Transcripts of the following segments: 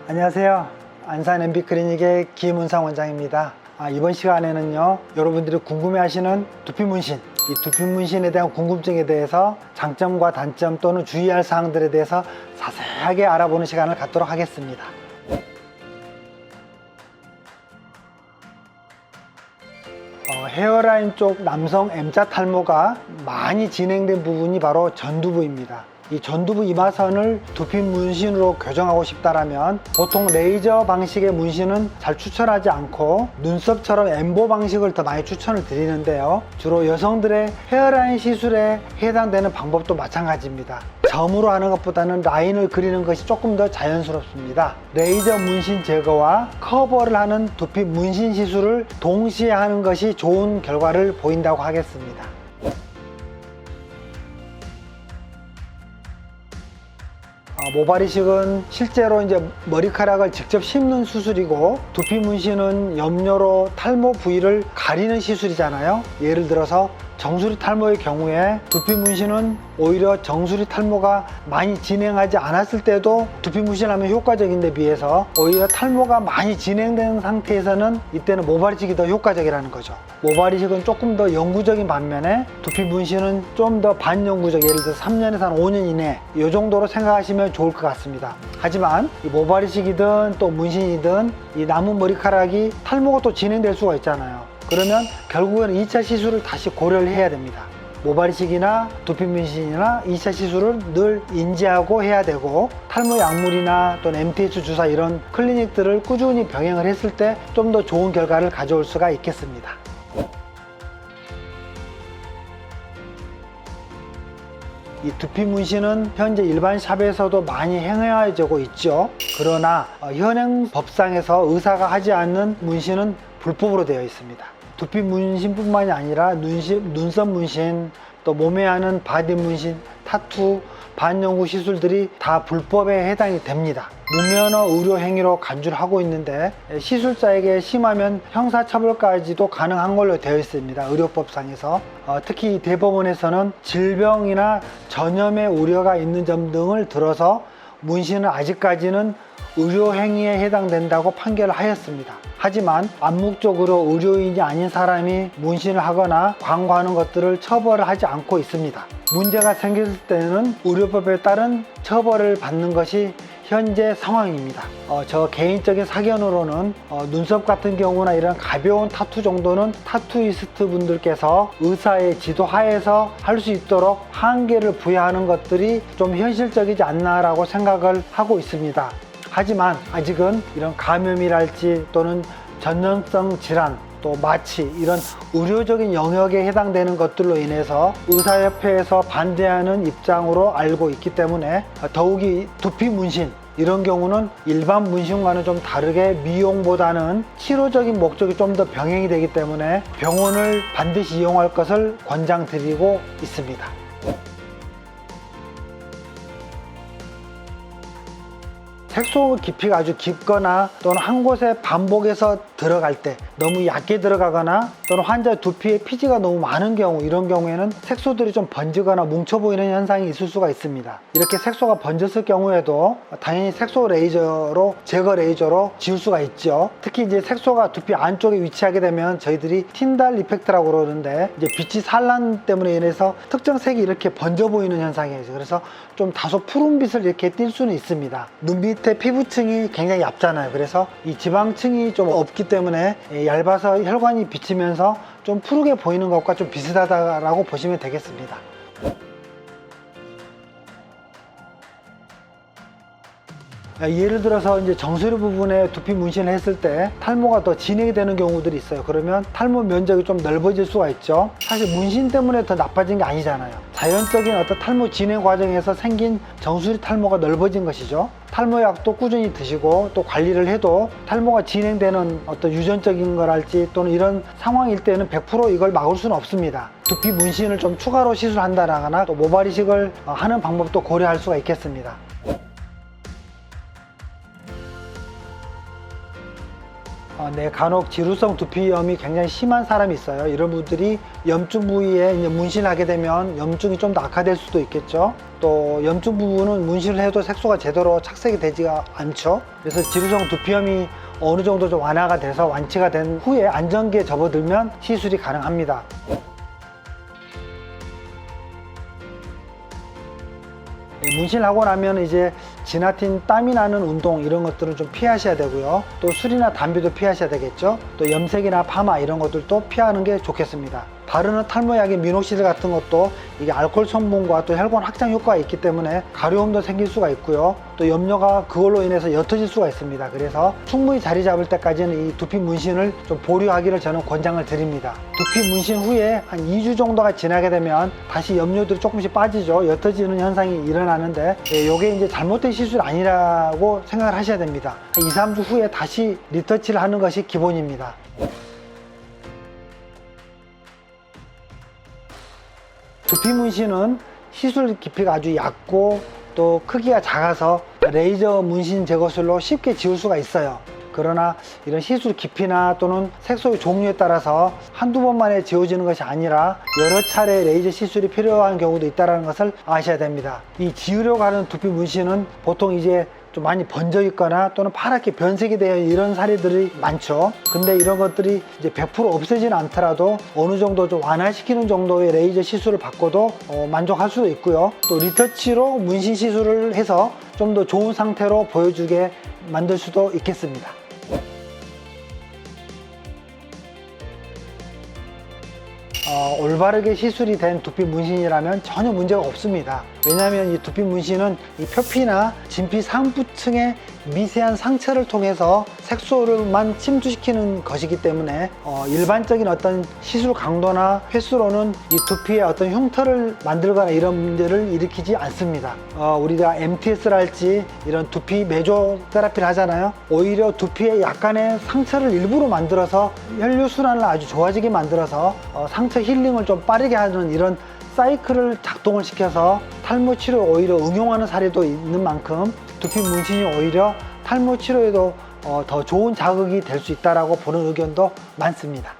안녕하세요. 안산 MB클리닉의 김은상 원장입니다. 이번 시간에는요, 여러분들이 궁금해하시는 두피 문신, 이 두피 문신에 대한 궁금증에 대해서 장점과 단점 또는 주의할 사항들에 대해서 자세하게 알아보는 시간을 갖도록 하겠습니다. 헤어라인 쪽 남성 M자 탈모가 많이 진행된 부분이 바로 전두부입니다. 이 전두부 이마선을 두피 문신으로 교정하고 싶다라면 보통 레이저 방식의 문신은 잘 추천하지 않고 눈썹처럼 엠보 방식을 더 많이 추천을 드리는데요, 주로 여성들의 헤어라인 시술에 해당되는 방법도 마찬가지입니다. 점으로 하는 것보다는 라인을 그리는 것이 조금 더 자연스럽습니다. 레이저 문신 제거와 커버를 하는 두피 문신 시술을 동시에 하는 것이 좋은 결과를 보인다고 하겠습니다. 모발이식은 실제로 이제 머리카락을 직접 심는 수술이고, 두피 문신은 염료로 탈모 부위를 가리는 시술이잖아요. 예를 들어서 정수리 탈모의 경우에 두피 문신은 오히려 정수리 탈모가 많이 진행하지 않았을 때도 두피 문신하면 효과적인데 비해서 오히려 탈모가 많이 진행된 상태에서는 이때는 모발이식이 더 효과적이라는 거죠. 모발이식은 조금 더 영구적인 반면에 두피 문신은 좀 더 반영구적, 예를 들어 3년에서 한 5년 이내 이 정도로 생각하시면 좋을 것 같습니다. 하지만 이 모발이식이든 또 문신이든 이 남은 머리카락이 탈모가 또 진행될 수가 있잖아요. 그러면 결국에는 2차 시술을 다시 고려를 해야 됩니다. 모발이식이나 두피 문신이나 2차 시술을 늘 인지하고 해야 되고, 탈모 약물이나 또는 MTH 주사 이런 클리닉들을 꾸준히 병행을 했을 때 좀 더 좋은 결과를 가져올 수가 있겠습니다. 이 두피 문신은 현재 일반 샵에서도 많이 행해지고 있죠. 그러나 현행 법상에서 의사가 하지 않는 문신은 불법으로 되어 있습니다. 두피 문신뿐만이 아니라 눈썹 문신, 또 몸에 하는 바디 문신, 타투, 반영구 시술들이 다 불법에 해당이 됩니다. 무면허 의료 행위로 간주를 하고 있는데, 시술자에게 심하면 형사처벌까지도 가능한 걸로 되어 있습니다. 의료법상에서. 특히 대법원에서는 질병이나 전염의 우려가 있는 점 등을 들어서 문신은 아직까지는 의료 행위에 해당된다고 판결을 하였습니다. 하지만 암묵적으로 의료인이 아닌 사람이 문신을 하거나 광고하는 것들을 처벌을 하지 않고 있습니다. 문제가 생겼을 때는 의료법에 따른 처벌을 받는 것이 현재 상황입니다. 저 개인적인 사견으로는 눈썹 같은 경우나 이런 가벼운 타투 정도는 타투이스트 분들께서 의사의 지도 하에서 할 수 있도록 한계를 부여하는 것들이 좀 현실적이지 않나라고 생각을 하고 있습니다. 하지만 아직은 이런 감염이랄지 또는 전염성 질환, 또 마취 이런 의료적인 영역에 해당되는 것들로 인해서 의사협회에서 반대하는 입장으로 알고 있기 때문에, 더욱이 두피 문신 이런 경우는 일반 문신과는 좀 다르게 미용보다는 치료적인 목적이 좀 더 병행이 되기 때문에 병원을 반드시 이용할 것을 권장드리고 있습니다. 색소 깊이가 아주 깊거나 또는 한 곳에 반복해서 들어갈 때 너무 얕게 들어가거나 또는 환자 두피에 피지가 너무 많은 경우, 이런 경우에는 색소들이 좀 번지거나 뭉쳐 보이는 현상이 있을 수가 있습니다. 이렇게 색소가 번졌을 경우에도 당연히 색소 레이저로, 제거 레이저로 지울 수가 있죠. 특히 이제 색소가 두피 안쪽에 위치하게 되면 저희들이 틴달 이펙트라고 그러는데, 이제 빛이 산란 때문에 인해서 특정 색이 이렇게 번져 보이는 현상이에요. 그래서 좀 다소 푸른빛을 이렇게 띌 수는 있습니다. 눈 밑에 피부층이 굉장히 얇잖아요. 그래서 이 지방층이 좀 없기 때문에 얇아서 혈관이 비치면서 좀 푸르게 보이는 것과 좀 비슷하다라고 보시면 되겠습니다. 예를 들어서 이제 정수리 부분에 두피 문신을 했을 때 탈모가 더 진행이 되는 경우들이 있어요. 그러면 탈모 면적이 좀 넓어질 수가 있죠. 사실 문신 때문에 더 나빠진 게 아니잖아요. 자연적인 어떤 탈모 진행 과정에서 생긴 정수리 탈모가 넓어진 것이죠. 탈모약도 꾸준히 드시고 또 관리를 해도 탈모가 진행되는 어떤 유전적인 거랄지 또는 이런 상황일 때는 100% 이걸 막을 수는 없습니다. 두피 문신을 좀 추가로 시술한다거나 또 모발 이식을 하는 방법도 고려할 수가 있겠습니다. 간혹 지루성 두피염이 굉장히 심한 사람이 있어요. 이런 분들이 염증 부위에 이제 문신을 하게 되면 염증이 좀 더 악화될 수도 있겠죠. 또 염증 부분은 문신을 해도 색소가 제대로 착색이 되지가 않죠. 그래서 지루성 두피염이 어느 정도 좀 완화가 돼서 완치가 된 후에 안정기에 접어들면 시술이 가능합니다. 문신을 하고 나면 이제 지나친 땀이 나는 운동 이런 것들은 좀 피하셔야 되고요. 또 술이나 담배도 피하셔야 되겠죠. 또 염색이나 파마 이런 것들도 피하는 게 좋겠습니다. 바르는 탈모약인 미녹시딜 같은 것도 이게 알코올 성분과 또 혈관 확장 효과가 있기 때문에 가려움도 생길 수가 있고요. 또 염료가 그걸로 인해서 옅어질 수가 있습니다. 그래서 충분히 자리 잡을 때까지는 이 두피 문신을 좀 보류하기를 저는 권장을 드립니다. 두피 문신 후에 한 2주 정도가 지나게 되면 다시 염료들이 조금씩 빠지죠. 옅어지는 현상이 일어나는데 이게 이제 잘못된 시술이 아니라고 생각을 하셔야 됩니다. 한 2, 3주 후에 다시 리터치를 하는 것이 기본입니다. 두피 문신은 시술 깊이가 아주 얕고 또 크기가 작아서 레이저 문신 제거술로 쉽게 지울 수가 있어요. 그러나 이런 시술 깊이나 또는 색소의 종류에 따라서 한두 번 만에 지워지는 것이 아니라 여러 차례 레이저 시술이 필요한 경우도 있다는 것을 아셔야 됩니다. 이 지우려고 하는 두피 문신은 보통 이제 좀 많이 번져 있거나 또는 파랗게 변색이 되어 이런 사례들이 많죠. 근데 이런 것들이 이제 100% 없어지는 않더라도 어느 정도 좀 완화시키는 정도의 레이저 시술을 받고도 만족할 수도 있고요. 또 리터치로 문신 시술을 해서 좀 더 좋은 상태로 보여주게 만들 수도 있겠습니다. 올바르게 시술이 된 두피 문신이라면 전혀 문제가 없습니다. 왜냐하면 이 두피 문신은 이 표피나 진피 상부층의 미세한 상처를 통해서 색소를만 침투시키는 것이기 때문에 일반적인 어떤 시술 강도나 횟수로는 이 두피에 어떤 흉터를 만들거나 이런 문제를 일으키지 않습니다. 우리가 MTS랄지 이런 두피 메조 테라피를 하잖아요. 오히려 두피에 약간의 상처를 일부러 만들어서 혈류순환을 아주 좋아지게 만들어서 상처 힐링을 좀 빠르게 하는 이런 사이클을 작동을 시켜서 탈모 치료에 오히려 응용하는 사례도 있는 만큼 두피 문신이 오히려 탈모 치료에도 더 좋은 자극이 될 수 있다고 보는 의견도 많습니다.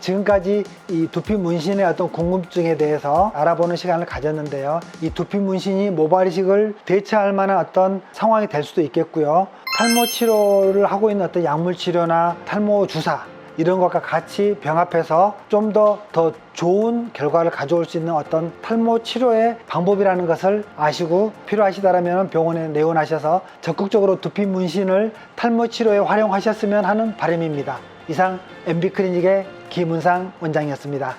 지금까지 이 두피 문신의 어떤 궁금증에 대해서 알아보는 시간을 가졌는데요. 이 두피 문신이 모발 이식을 대체할 만한 어떤 상황이 될 수도 있겠고요. 탈모 치료를 하고 있는 어떤 약물 치료나 탈모 주사 이런 것과 같이 병합해서 좀 더 좋은 결과를 가져올 수 있는 어떤 탈모 치료의 방법이라는 것을 아시고 필요하시다면 병원에 내원하셔서 적극적으로 두피 문신을 탈모 치료에 활용하셨으면 하는 바람입니다. 이상 MB클리닉의 김은상 원장이었습니다.